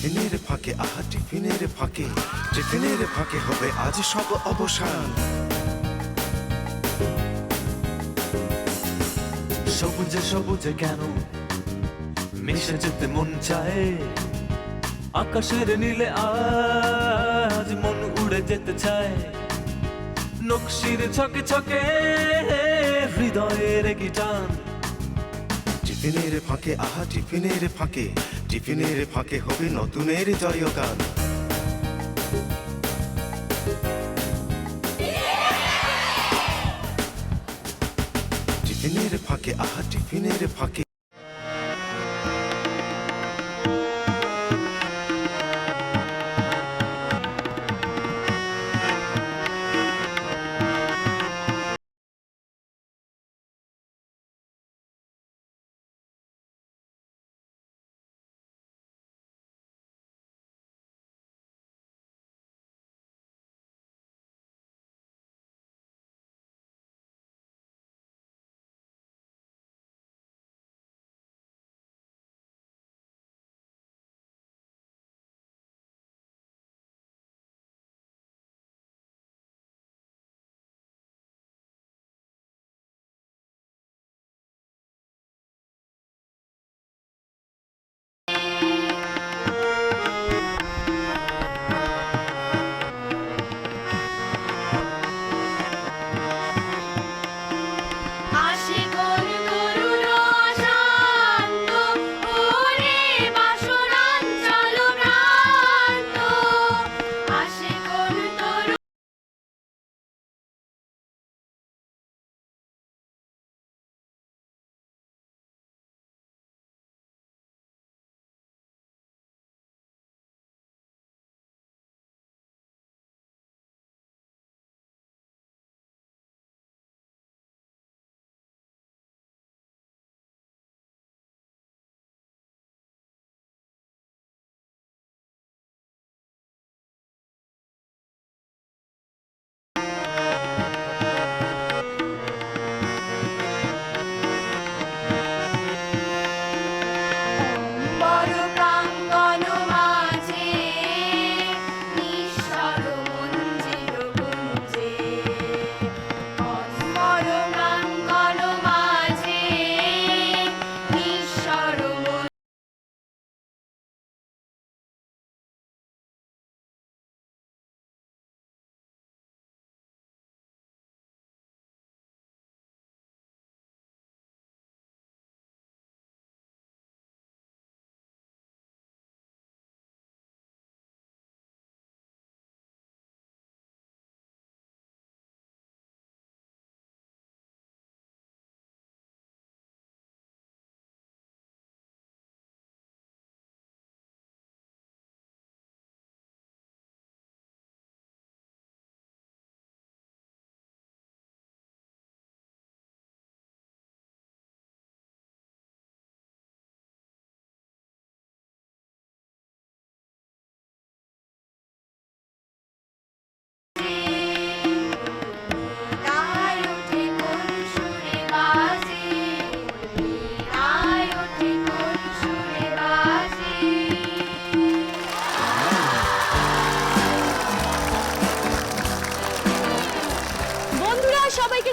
টিফিনের ফাঁকে আহা টিফিনের ফাঁকে হবে আজ সব অবসান। সবুজে সবুজে কেন মিশে যেতে মন চায়, আকাশের নীলে আজ মন উড়ে যেতে চায়। নকশির ছকে ছকে হৃদয়ের কি টান। টিফিনের ফাঁকে আহা টিফিনের ফাঁকে হবে নতুনের জয়গান। টিফিনের ফাঁকে আহা টিফিনের ফাঁকে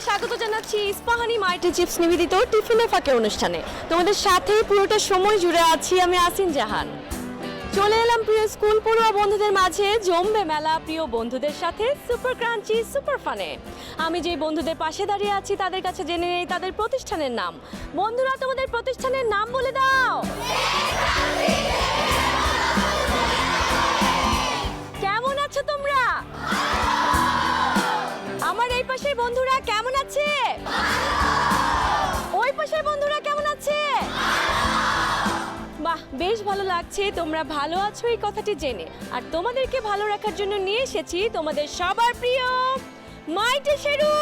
স্বাগত জানাচ্ছি ইস্পাহানি মাল্টি চিপস নিবেদিত টিফিনের ফাঁকে অনুষ্ঠানে। তোমাদের সাথে পুরোটা সময় জুড়ে আছি আমি আসিন জাহান। চলে এলাম প্রিয় স্কুল পড়ুয়া বন্ধুদের মাঝে, জমবে মেলা প্রিয় বন্ধুদের সাথে সুপার ক্রাঞ্চি সুপার ফানে। আমি যে বন্ধুদের পাশে দাঁড়িয়ে আছি তাদের কাছে জেনে নেই তাদের প্রতিষ্ঠানের নাম। বন্ধুরা, তোমাদের প্রতিষ্ঠানের নাম বলে দাও। কেমন আছো তোমরা? আমার এই পাশের বন্ধুরা কেমন আছে? ওই পাশের বন্ধুরা কেমন আছে? বাহ, বেশ ভালো লাগছে তোমরা ভালো আছো এই কথাটি জেনে। আর তোমাদেরকে ভালো রাখার জন্য নিয়ে এসেছি তোমাদের সবার প্রিয় মাইটি শেরু।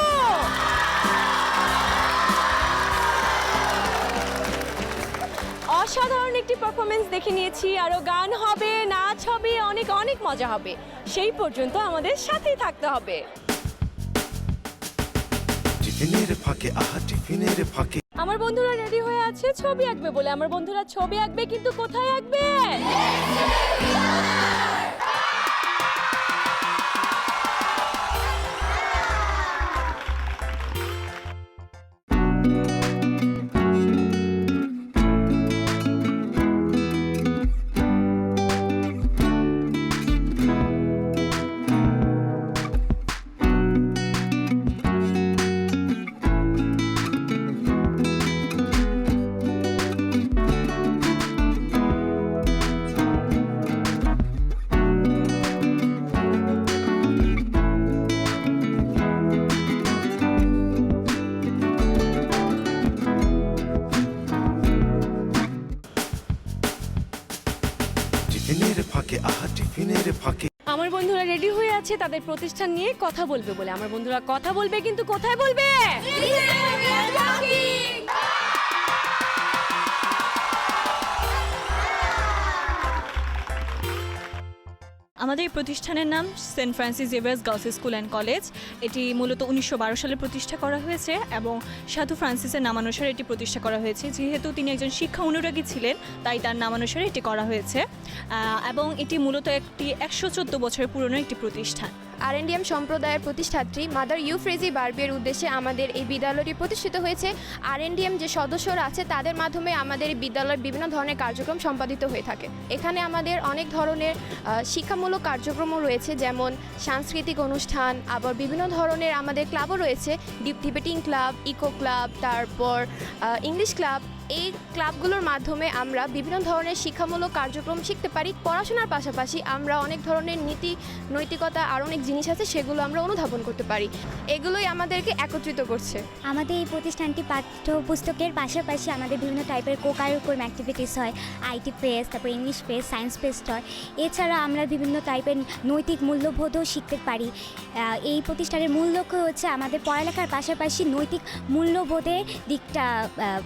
অসাধারণ একটি পারফরমেন্স দেখে নিয়েছি, আরো গান হবে, নাচ হবে, অনেক অনেক মজা হবে। সেই পর্যন্ত আমাদের সাথেই থাকতে হবে। টিফিনের ফাঁকে আহা টিফিনের ফাঁকে। আমার বন্ধুরা রেডি হয়ে আছে ছবি আঁকবে বলে। আমার বন্ধুরা ছবি আঁকবে, কিন্তু কোথায় আঁকবে? ফাঁকে আহা টিফিনের ফাঁকে আমার বন্ধুরা রেডি হয়ে আছে তাদের প্রতিষ্ঠান নিয়ে কথা বলবে বলে। আমার বন্ধুরা কথা বলবে, কিন্তু কোথায় বলবে? আমাদের এই প্রতিষ্ঠানের নাম Saint Francis Xavier's girls school and college. এটি মূলত 1912 সালে প্রতিষ্ঠা করা হয়েছে এবং সাধু ফ্রান্সিসের নামানুসারে এটি প্রতিষ্ঠা করা হয়েছে। যেহেতু তিনি একজন শিক্ষা অনুরাগী ছিলেন, তাই তার নামানুসারে এটি করা হয়েছে এবং এটি মূলত একটি 114 বছরের পুরনো একটি প্রতিষ্ঠান। আরএনডিএম সম্প্রদায়ের প্রতিষ্ঠাত্রী মাদার ইউফ্রেজি বার্বির উদ্দেশ্যে আমাদের এই বিদ্যালয়টি প্রতিষ্ঠিত হয়েছে। আরএনডিএম যে সদস্যরা আছে তাদের মাধ্যমে আমাদের এই বিদ্যালয়ের বিভিন্ন ধরনের কার্যক্রম সম্পাদিত হয়ে থাকে। এখানে আমাদের অনেক ধরনের শিক্ষামূলক কার্যক্রমও রয়েছে, যেমন সাংস্কৃতিক অনুষ্ঠান, আবার বিভিন্ন ধরনের আমাদের ক্লাবও রয়েছে, ডিবেটিং ক্লাব, ইকো ক্লাব, তারপর ইংলিশ ক্লাব। এই ক্লাবগুলোর মাধ্যমে আমরা বিভিন্ন ধরনের শিক্ষামূলক কার্যক্রম শিখতে পারি। পড়াশোনার পাশাপাশি আমরা অনেক ধরনের নৈতিকতা আর অনেক জিনিস আছে, সেগুলো আমরা অনুধাবন করতে পারি। এগুলোই আমাদেরকে একত্রিত করছে। আমাদের এই প্রতিষ্ঠানটি পাঠ্যপুস্তকের পাশাপাশি আমাদের বিভিন্ন টাইপের কোকারিকুলাম অ্যাক্টিভিটিস হয়, আইটি প্রেস, তারপর ইংলিশ প্রেস, সায়েন্স প্রেসড হয়। এছাড়া আমরা বিভিন্ন টাইপের নৈতিক মূল্যবোধও শিখতে পারি। এই প্রতিষ্ঠানের মূল লক্ষ্য হচ্ছে আমাদের পড়ালেখার পাশাপাশি নৈতিক মূল্যবোধের দিকটা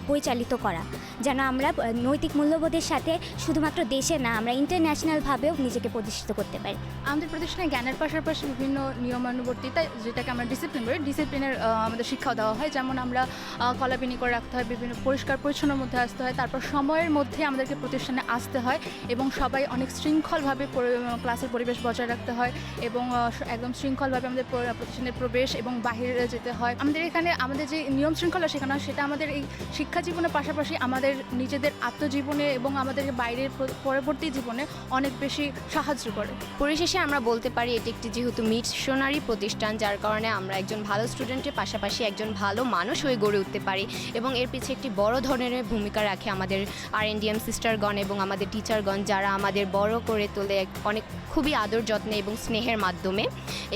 পরিচালিত করা, যেন আমরা নৈতিক মূল্যবোধের সাথে শুধুমাত্র দেশে না, আমরা ইন্টারন্যাশনালভাবেও নিজেকে প্রতিষ্ঠিত করতে পারি। আমাদের প্রতিষ্ঠানে জ্ঞানের পাশাপাশি বিভিন্ন নিয়মানুবর্তিতা, যেটাকে আমরা ডিসিপ্লিন বলি, ডিসিপ্লিনের আমাদের শিক্ষাও দেওয়া হয়। যেমন আমরা কলাবিনি করে রাখতে হয়, বিভিন্ন পরিষ্কার পরিচ্ছন্নের মধ্যে আসতে হয়, তারপর সময়ের মধ্যে আমাদেরকে প্রতিষ্ঠানে আসতে হয় এবং সবাই অনেক শৃঙ্খলভাবে ক্লাসের পরিবেশ বজায় রাখতে হয় এবং একদম শৃঙ্খলভাবে আমাদের প্রতিষ্ঠানের প্রবেশ এবং বাহিরে যেতে হয়। আমাদের এখানে আমাদের যে নিয়ম শৃঙ্খলা শেখানো হয়, সেটা আমাদের এই শিক্ষা জীবনের পাশাপাশি আমাদের নিজেদের আত্মজীবনে এবং আমাদের বাইরের পরবর্তী জীবনে অনেক বেশি সাহায্য করে। পরিশেষে আমরা বলতে পারি এটি একটি যেহেতু মিশনারি প্রতিষ্ঠান, যার কারণে আমরা একজন ভালো স্টুডেন্টের পাশাপাশি একজন ভালো মানুষ হয়ে গড়ে উঠতে পারি এবং এর পিছে একটি বড় ধরনের ভূমিকা রাখে আমাদের আরএনডিএম সিস্টারগণ এবং আমাদের টিচারগণ, যারা আমাদের বড় করে তোলে অনেক খুবই আদর যত্নে এবং স্নেহের মাধ্যমে।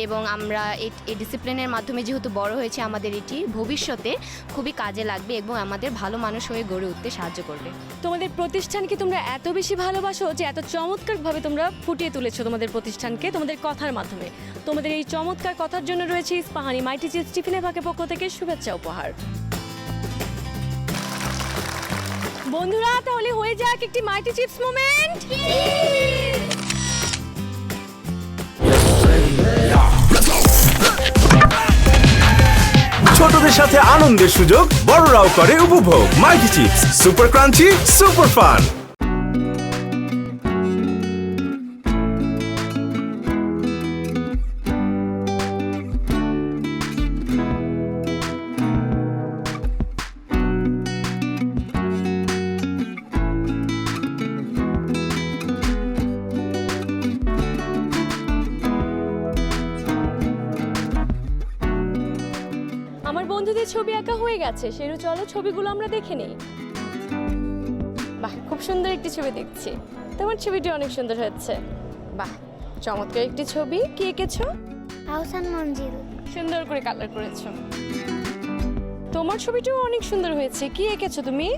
এবং আমরা এই ডিসিপ্লিনের মাধ্যমে যেহেতু বড় হয়েছে, আমাদের এটি ভবিষ্যতে খুবই কাজে লাগবে এবং আমাদের ভালো মানুষ হয়ে গড়ে উঠতে সাহায্য করবে। তোমাদের প্রতিষ্ঠানকে তোমরা এত বেশি ভালোবাসো যে এত চমৎকারভাবে তোমরা ফুটিয়ে তুলেছো তোমাদের প্রতিষ্ঠানকে তোমাদের কথার মাধ্যমে। তোমাদের এই চমৎকার কথার জন্য রয়েছে ইস্পাহানি মাইটি চিপস টিফিনের ফাঁকে পক্ষ থেকে শুভেচ্ছা উপহার। বন্ধুরা, তাহলে হয়ে যাক একটি মাইটি চিপস মোমেন্ট। ছোটদের সাথে আনন্দের সুযোগ বড়রাও করে উপভোগ। Mighty chips, super crunchy, super fun. আমার বন্ধুদের ছবি আঁকা হয়ে গেছে, সেরু চলো ছবিগুলো আমরা দেখে নিই। বাহ, খুব সুন্দর একটি ছবি দেখছি। তোমার ছবিটি অনেক সুন্দর হয়েছে। বাহ, চমৎকার একটি ছবি। কি এঁকেছো? আহসান মঞ্জিল। সুন্দর করে কালার করেছো। তোমার ছবিটিও অনেক সুন্দর হয়েছে। কি এঁকেছো তুমি?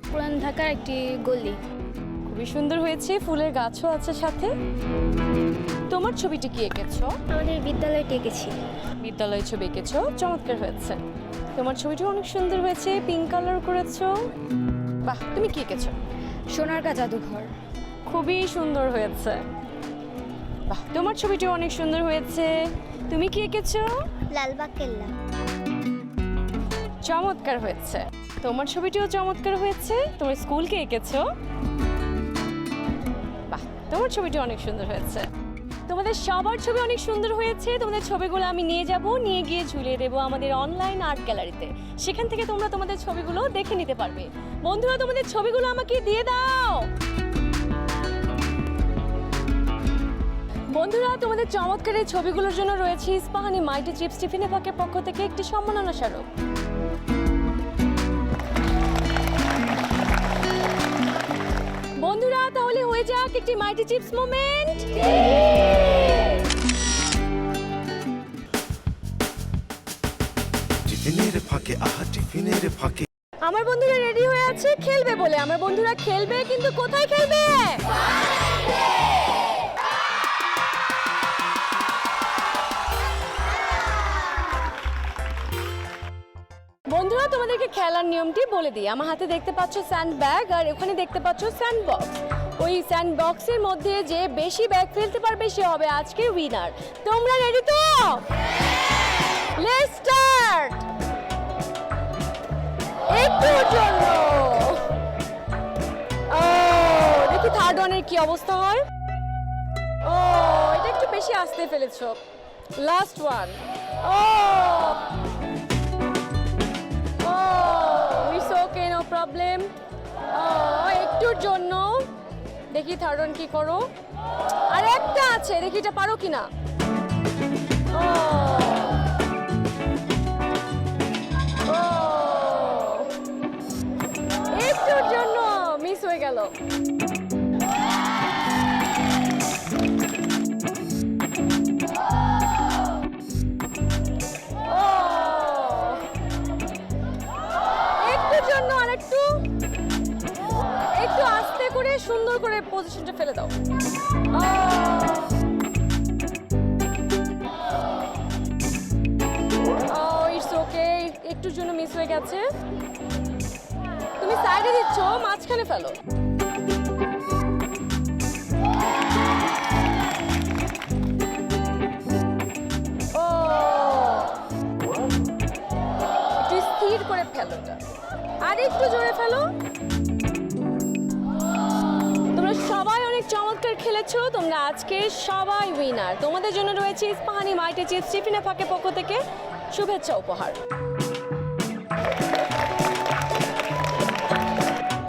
পুরান ঢাকার একটি গলি। খুবই সুন্দর হয়েছে, ফুলের গাছও আছে সাথে। তোমার ছবিটি কি এঁকেছো? আমাদের বিদ্যালয়টি এঁকেছি। বিদ্যালয় ছবি এঁকেছো, চমৎকার হয়েছে। তোমার ছবিটিও অনেক সুন্দর হয়েছে, পিঙ্ক কালার করেছো। বাহ, তুমি কি এঁকেছো? সোনারগাঁ জাদুঘর। খুবই সুন্দর হয়েছে। বাহ, তোমার ছবিটিও অনেক সুন্দর হয়েছে। তুমি কি এঁকেছো? লালবাগ কেল্লা। চমৎকার হয়েছে। তোমার ছবিটিও চমৎকার হয়েছে। তোমার স্কুলকে এঁকেছো। বাহ, তোমার ছবিটি অনেক সুন্দর হয়েছে। তোমাদের সবার ছবি অনেক সুন্দর হয়েছে। তোমাদের ছবিগুলো আমি নিয়ে গিয়ে ঝুলিয়ে দেবো আমাদের অনলাইন আর্ট গ্যালারিতে। সেখান থেকে তোমরা তোমাদের ছবিগুলো দেখে নিতে পারবে। বন্ধুরা, তোমাদের ছবিগুলো আমাকে দিয়ে দাও। বন্ধুরা, তোমাদের চমৎকার এই ছবিগুলোর জন্য রয়েছে ইস্পাহানি মাইটি চিপস টিফিনের ফাঁকের পক্ষ থেকে একটি সম্মাননা স্মারক। বন্ধুরা, তাহলে হয়ে যাক একটি মাইটি চিপস মোমেন্ট। টিফিনের ফাঁকে আহা টিফিনের ফাঁকে আমার বন্ধুরা রেডি হয়ে আছে খেলবে বলে। আমার বন্ধুরা খেলবে, কিন্তু কোথায় খেলবে? নিয়মটি বলে দিই। আমার হাতে দেখতে পাচ্ছ স্যান্ড ব্যাগ আর ওখানে দেখতে পাচ্ছ স্যান্ড বক্স। ওই স্যান্ড বক্সের মধ্যে যে বেশি ব্যাগ ফেলতে পারবে সে হবে আজকের উইনার। তোমরা রেডি তো? Let's start. একটুর জন্য দেখি থার্ড ওয়ানের কি অবস্থা হয়। ও এটা একটু বেশি আস্তে ফেলেছো। Last one. It's okay, no problem. একটুর জন্য দেখি থার্ড ওয়ান কি করো। আর একটা আছে, দেখি এটা পারো কিনা। একটুর জন্য মিস হয়ে গেল। একটুর জন্য আর একটু আস্তে করে সুন্দর করে পজিশনটা ফেলে দাও। ইটস ওকে, একটুর জন্য মিস হয়ে গেছে। তুমি সাইডে দিচ্ছ, মাঝখানে ফেলো। একটু স্থির করে ফেলো এটা, আর একটু জোরে ফেলো। তোমরা সবাই অনেক চমৎকার খেলেছো। তোমরা আজকে সবাই উইনার। তোমাদের জন্য রয়েছে ইস্পাহানি মাইটে চিপস টিফিনে ফাঁকে পক্ষ থেকে শুভেচ্ছা উপহার।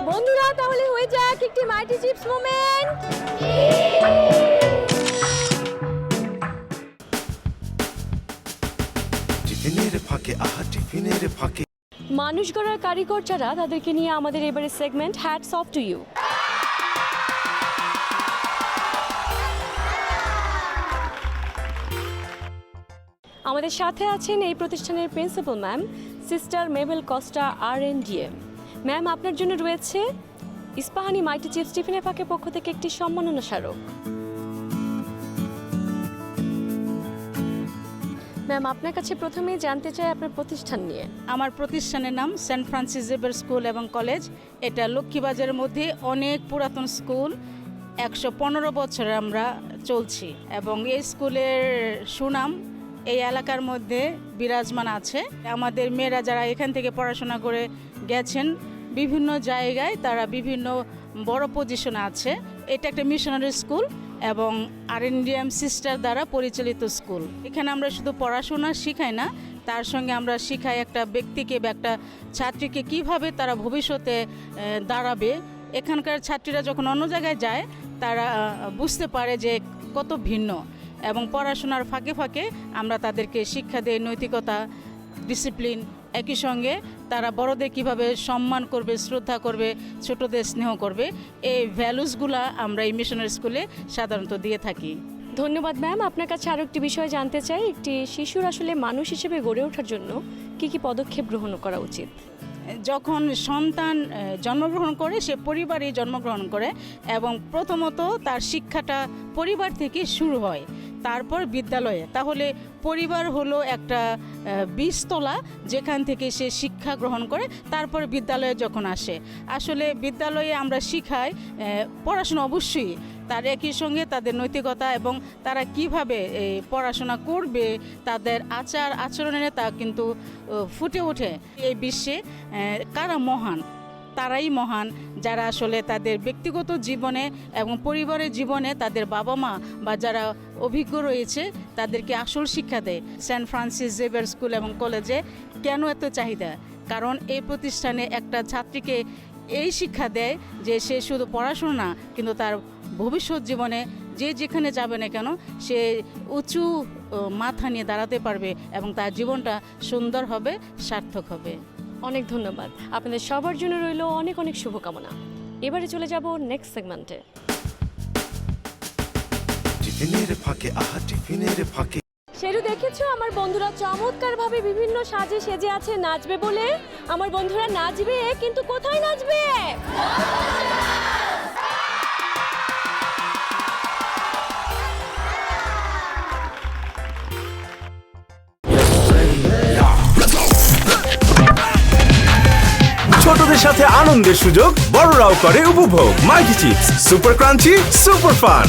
বন্ধুরা তাহলে হয়ে যাক একটি মাইটি চিপস মোমেন্ট। টিফিনের ফাঁকে, আহা টিফিনের ফাঁকে। মানুষ গড়ার কারিগর যারা, তাদেরকে নিয়ে আমাদের এবারের segment hats off to you. আমাদের সাথে আছেন এই প্রতিষ্ঠানের principal ma'am sister Mabel Costa RNDM। Ma'am, আপনার জন্য রয়েছে ইস্পাহানি মাইটি চিপস টিফিনের ফাঁকে পক্ষ থেকে একটি সম্মাননা স্মারক। ম্যাম, আপনার কাছে প্রথমেই জানতে চাই আপনার প্রতিষ্ঠান নিয়ে। আমার প্রতিষ্ঠানের নাম সেন্ট ফ্রান্সিস জেভিয়ার স্কুল এবং কলেজ। এটা লক্ষ্মীবাজারের মধ্যে অনেক পুরাতন স্কুল, 115 বছর আমরা চলছি এবং এই স্কুলের সুনাম এই এলাকার মধ্যে বিরাজমান আছে। আমাদের মেয়েরা যারা এখান থেকে পড়াশোনা করে গেছেন বিভিন্ন জায়গায়, তারা বিভিন্ন বড় পজিশনে আছে। এটা একটা মিশনারি স্কুল এবং RNDM সিস্টার দ্বারা পরিচালিত স্কুল। এখানে আমরা শুধু পড়াশোনা শিখাই না, তার সঙ্গে আমরা শিখাই একটা ব্যক্তিকে বা একটা ছাত্রীকে কিভাবে তারা ভবিষ্যতে দাঁড়াবে। এখানকার ছাত্রীরা যখন অন্য জায়গায় যায় তারা বুঝতে পারে যে কত ভিন্ন, এবং পড়াশোনার ফাঁকে ফাঁকে আমরা তাদেরকে শিক্ষা দেই নৈতিকতা, ডিসিপ্লিন। একই সঙ্গে তারা বড়দের কিভাবে সম্মান করবে, শ্রদ্ধা করবে, ছোটদের স্নেহ করবে, এই ভ্যালুসগুলা আমরা এই মিশনারি স্কুলে সাধারণত দিয়ে থাকি। ধন্যবাদ ম্যাম। আপনার কাছে আরও একটি বিষয় জানতে চাই, একটি শিশুর আসলে মানুষ হিসেবে গড়ে ওঠার জন্য কি কি পদক্ষেপ গ্রহণ করা উচিত? যখন সন্তান জন্মগ্রহণ করে, সে পরিবারে জন্মগ্রহণ করে এবং প্রথমত তার শিক্ষাটা পরিবার থেকে শুরু হয়, তারপর বিদ্যালয়ে। তাহলে পরিবার হলো একটা বীজতলা যেখান থেকে সে শিক্ষা গ্রহণ করে, তারপর বিদ্যালয়ে যখন আসে। আসলে বিদ্যালয়ে আমরা শিখাই পড়াশোনা অবশ্যই, তার একই সঙ্গে তাদের নৈতিকতা এবং তারা কিভাবে পড়াশোনা করবে, তাদের আচার আচরণে তা কিন্তু ফুটে ওঠে। এই বিশ্বে কারা মহান? তারাই মহান যারা আসলে তাদের ব্যক্তিগত জীবনে এবং পরিবারের জীবনে তাদের বাবা মা বা যারা অভিজ্ঞ রয়েছে তাদেরকে আসল শিক্ষা দেয়। সেন্ট ফ্রান্সিস জেভিয়ার স্কুল এবং কলেজে কেন এত চাহিদা? কারণ এই প্রতিষ্ঠানে একটা ছাত্রীকে এই শিক্ষা দেয় যে সে শুধু পড়াশোনা না, কিন্তু তার ভবিষ্যৎ জীবনে যে যেখানে যাবে না কেন সে উঁচু মাথা নিয়ে দাঁড়াতে পারবে এবং তার জীবনটা সুন্দর হবে, সার্থক হবে। অনেক ধন্যবাদ। আপনাদের সবার জন্য রইল অনেক অনেক শুভকামনা। এবারে চলে যাব নেক্সট সেগমেন্টে। টিফিনের ফাঁকে, আহা টিফিনের ফাঁকে। সেরু, দেখেছো আমার বন্ধুরা চমৎকারভাবে বিভিন্ন সাজে সেজে আছে নাচবে বলে। আমার বন্ধুরা নাচবে, কিন্তু কোথায় নাচবে? সাথে আনন্দের সুযোগ বড়রাও করে উপভোগ। Mighty chips, super crunchy, super fun.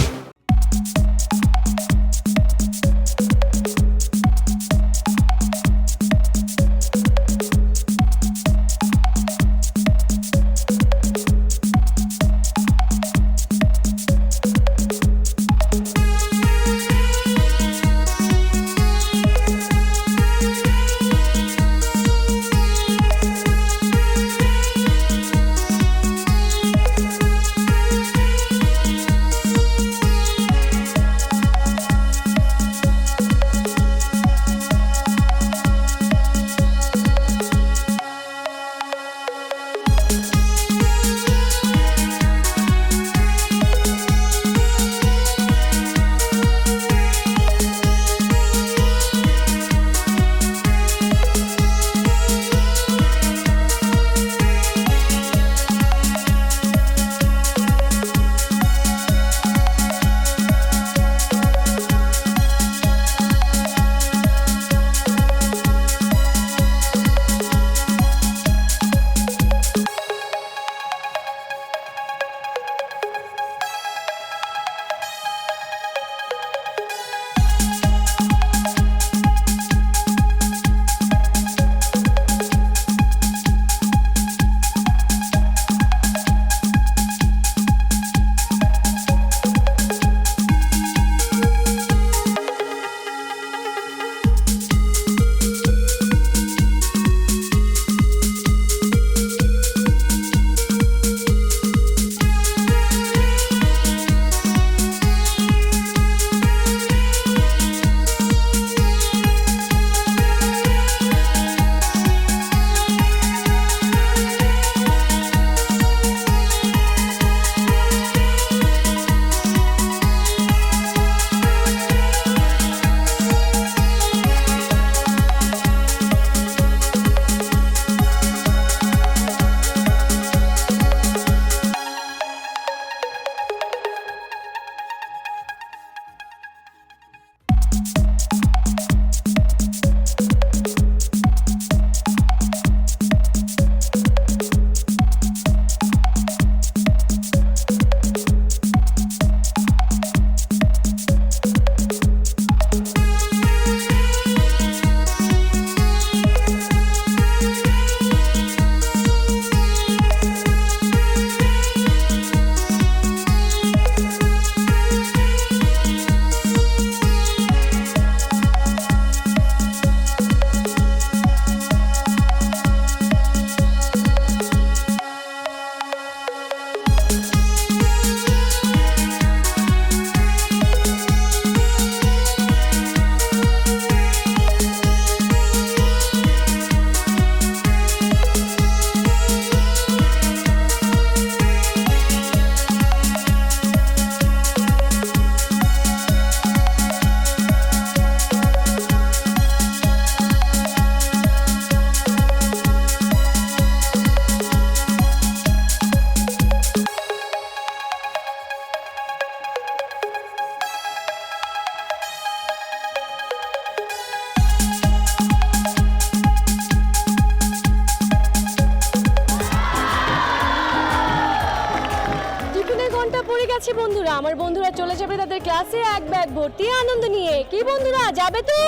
যাচ্ছে বন্ধুরা, আমার বন্ধুরা চলে যাবে তাদের ক্লাসে এক ব্যাগ ভর্তি আনন্দ নিয়ে। কি বন্ধুরা, যাবে তো?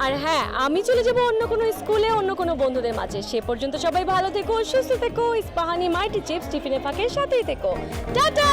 আর হ্যাঁ, আমি চলে যাব অন্য কোনো স্কুলে অন্য কোনো বন্ধুদের মাঝে। সে পর্যন্ত সবাই ভালো থেকো, সুস্থ থেকো। ইস্পাহানি মাইটি চিপস টিফিনের ফাঁকের সাথেই থেকো। টাটা।